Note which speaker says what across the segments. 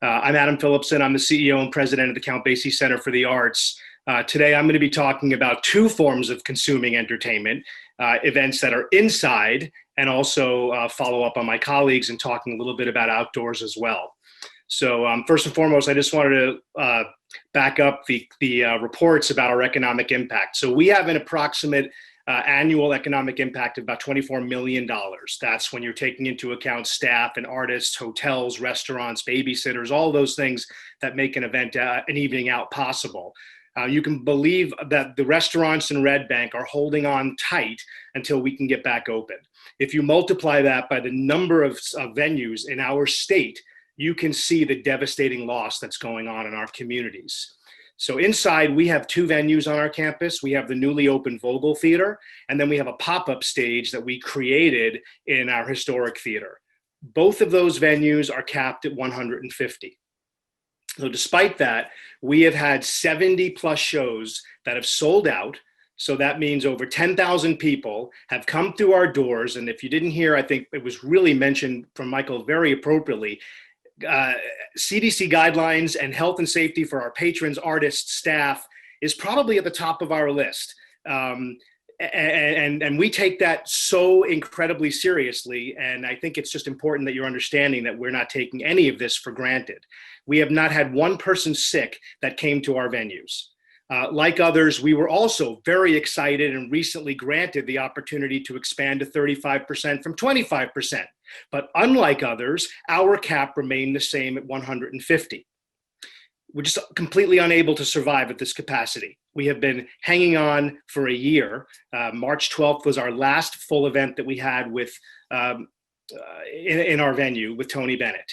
Speaker 1: I'm Adam Philipson. I'm the CEO and president of the Count Basie Center for the Arts. Today, I'm going to be talking about two forms of consuming entertainment, events that are inside, and also follow up on my colleagues and talking a little bit about outdoors as well. So first and foremost, I just wanted to back up the reports about our economic impact. So we have an approximate annual economic impact of about $24 million. That's when you're taking into account staff and artists, hotels, restaurants, babysitters, all those things that make an event, an evening out possible. You can believe that the restaurants in Red Bank are holding on tight until we can get back open. If you multiply that by the number of venues in our state, you can see the devastating loss that's going on in our communities. So inside, we have two venues on our campus. We have the newly opened Vogel Theater, and then we have a pop-up stage that we created in our historic theater. Both of those venues are capped at 150. So despite that, we have had 70 plus shows that have sold out. So that means over 10,000 people have come through our doors. And if you didn't hear, I think it was really mentioned from Michael very appropriately, CDC guidelines and health and safety for our patrons, artists, staff is probably at the top of our list. And we take that so incredibly seriously. And I think it's just important that you're understanding that we're not taking any of this for granted. We have not had one person sick that came to our venues. Like others, we were also very excited and recently granted the opportunity to expand to 35% from 25%. But unlike others, our cap remained the same at 150. We're just completely unable to survive at this capacity. We have been hanging on for a year. March 12th was our last full event that we had with in our venue with Tony Bennett.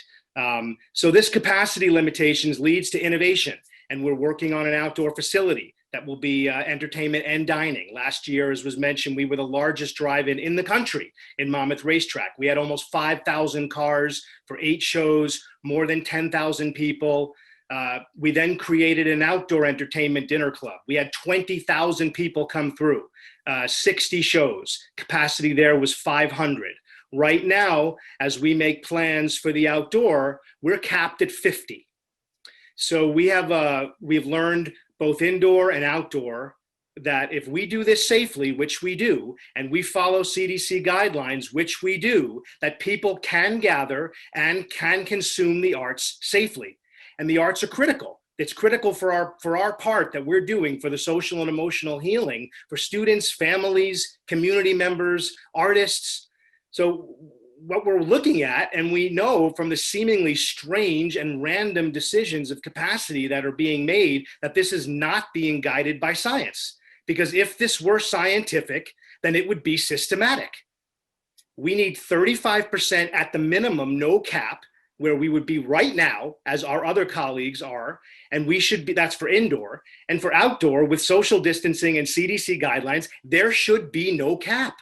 Speaker 1: So this capacity limitations leads to innovation. And we're working on an outdoor facility that will be entertainment and dining. Last year, as was mentioned, we were the largest drive-in in the country in Monmouth Racetrack. We had almost 5,000 cars for 8 shows, more than 10,000 people. We then created an outdoor entertainment dinner club. We had 20,000 people come through, 60 shows. Capacity there was 500. Right now, as we make plans for the outdoor, we're capped at 50. So we've learned both indoor and outdoor that if we do this safely, which we do, and we follow CDC guidelines, which we do, that people can gather and can consume the arts safely. And the arts are critical. It's critical for our part that we're doing for the social and emotional healing for students, families, community members, artists. So what we're looking at, and we know from the seemingly strange and random decisions of capacity that are being made, that this is not being guided by science. Because if this were scientific, then it would be systematic. We need 35% at the minimum, no cap, where we would be right now, as our other colleagues are, and we should be, that's for indoor. And for outdoor, with social distancing and CDC guidelines, there should be no cap.